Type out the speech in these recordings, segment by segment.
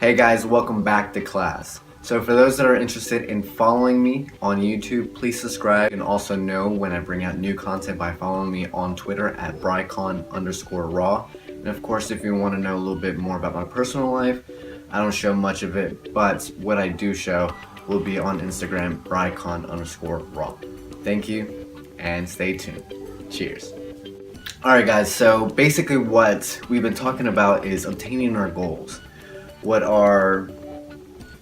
Hey guys, welcome back to class. So for those that are interested in following me on YouTube, please subscribe and also know when I bring out new content by following me on Twitter at brycon_raw. And of course, if you want to know a little bit more about my personal life, I don't show much of it, but what I do show will be on Instagram, brycon_raw. Thank you and stay tuned. Cheers. Alright guys, so basically what we've been talking about is obtaining our goals. What are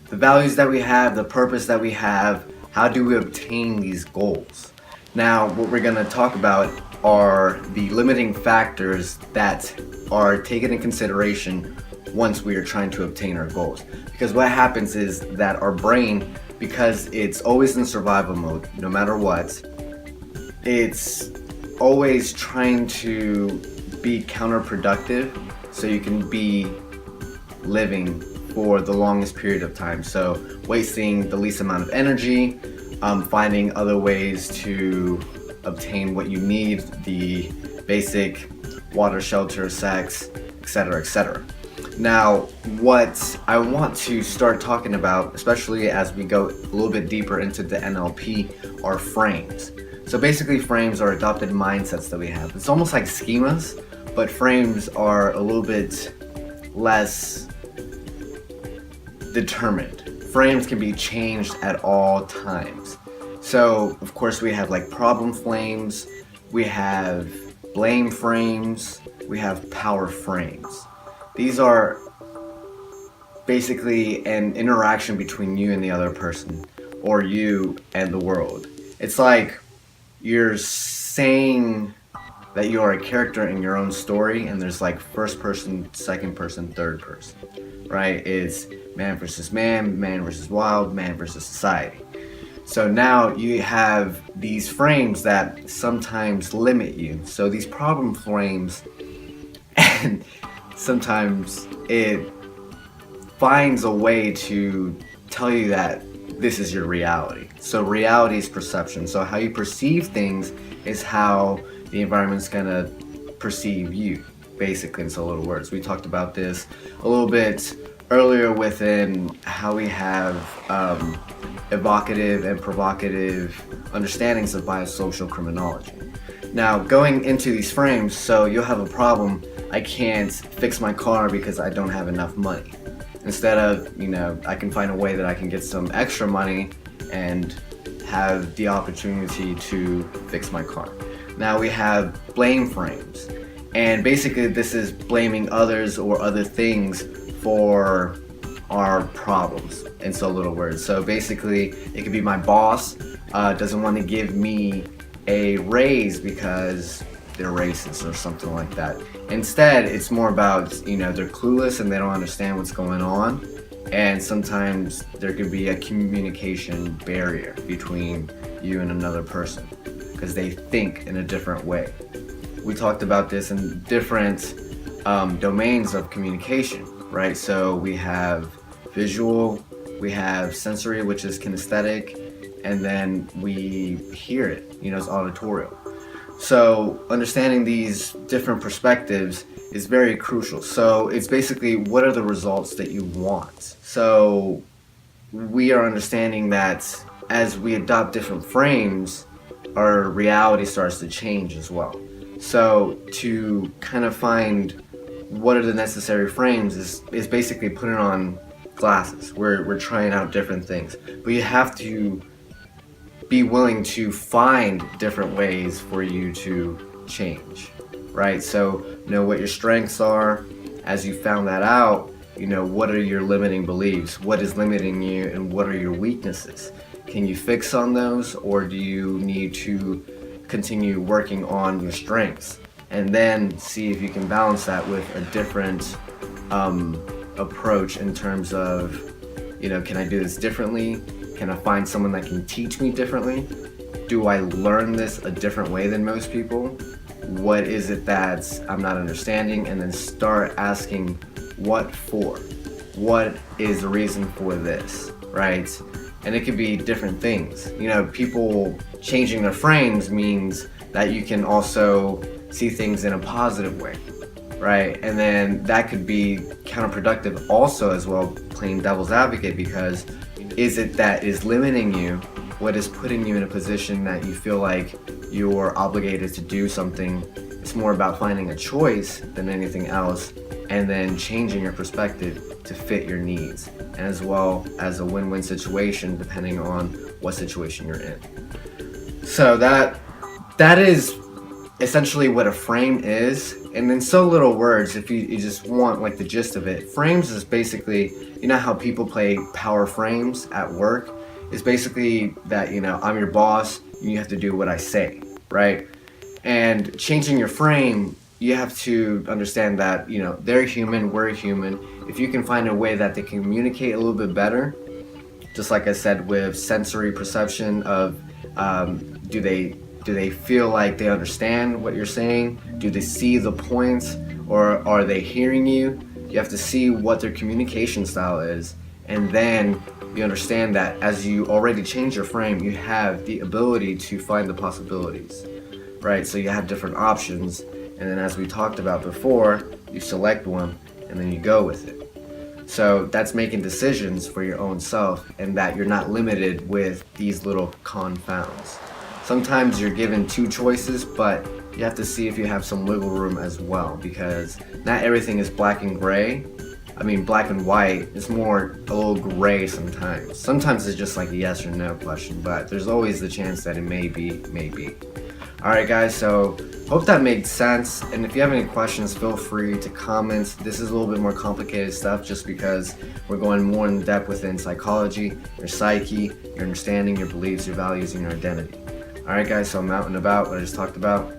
the values that we have, the purpose that we have, how do we obtain these goals? Now, what we're going to talk about are the limiting factors that are taken in consideration once we are trying to obtain our goals. Because what happens is that our brain, because it's always in survival mode, no matter what, it's always trying to be counterproductive so you can be living for the longest period of time. So wasting the least amount of energy, finding other ways to obtain what you need, the basic water, shelter, sex, etc., etc. Now, what I want to start talking about, especially as we go a little bit deeper into the NLP, are frames. So basically frames are adopted mindsets that we have. It's almost like schemas, but frames are a little bit less determined. Frames can be changed at all times. So of course we have like problem frames, we have blame frames, we have power frames. These are basically an interaction between you and the other person, or you and the world. It's like you're saying that you are a character in your own story, and there's like first person, second person, third person, right? It's man versus man, man versus wild, man versus society. So now you have these frames that sometimes limit you. So these problem frames, and sometimes it finds a way to tell you that this is your reality. So reality is perception. So how you perceive things is how the environment's gonna perceive you, basically, in so little words. We talked about this a little bit earlier within how we have evocative and provocative understandings of biosocial criminology. Now, going into these frames, so you'll have a problem, I can't fix my car because I don't have enough money. Instead of, I can find a way that I can get some extra money and have the opportunity to fix my car. Now we have blame frames, and basically this is blaming others or other things for our problems, in so little words. So basically it could be my boss doesn't want to give me a raise because they're racist or something like that. Instead, it's more about, they're clueless and they don't understand what's going on, and sometimes there could be a communication barrier between you and another person because they think in a different way. We talked about this in different domains of communication, right? So we have visual, we have sensory, which is kinesthetic, and then we hear it, it's auditorial. So understanding these different perspectives is very crucial. So it's basically, what are the results that you want? So we are understanding that as we adopt different frames, our reality starts to change as well. So to kind of find what are the necessary frames is basically putting on glasses. We're trying out different things, but you have to be willing to find different ways for you to change, right? So know what your strengths are. As you found that out, what are your limiting beliefs? What is limiting you, and what are your weaknesses? Can you fix on those, or do you need to continue working on your strengths? And then see if you can balance that with a different approach in terms of, can I do this differently? Can I find someone that can teach me differently? Do I learn this a different way than most people? What is it that I'm not understanding? And then start asking, what for? What is the reason for this, right? And it could be different things. People changing their frames means that you can also see things in a positive way. right? And then that could be counterproductive also as well, playing devil's advocate, because is it that is limiting you? What is putting you in a position that you feel like you're obligated to do something? It's more about finding a choice than anything else, and then changing your perspective to fit your needs, and as well as a win-win situation depending on what situation you're in. So that is essentially what a frame is. And in so little words, if you just want like the gist of it, frames is basically, you know how people play power frames at work? It's basically that, I'm your boss, you have to do what I say, right? And changing your frame, you have to understand that, they're human, we're human. If you can find a way that they can communicate a little bit better, just like I said with sensory perception of, do they feel like they understand what you're saying? Do they see the points, or are they hearing you? You have to see what their communication style is, and then you understand that as you already change your frame, you have the ability to find the possibilities, right? So you have different options, and then as we talked about before, you select one and then you go with it. So that's making decisions for your own self, and that you're not limited with these little confounds. Sometimes you're given two choices, but you have to see if you have some wiggle room as well, because not everything is black and gray. I mean, black and white. It's more a little gray sometimes. Sometimes it's just like a yes or no question, but there's always the chance that it may be. Alright guys, so hope that made sense, and if you have any questions, feel free to comment. This is a little bit more complicated stuff just because we're going more in depth within psychology, your psyche, your understanding, your beliefs, your values, and your identity. Alright guys, so I'm out and about, what I just talked about.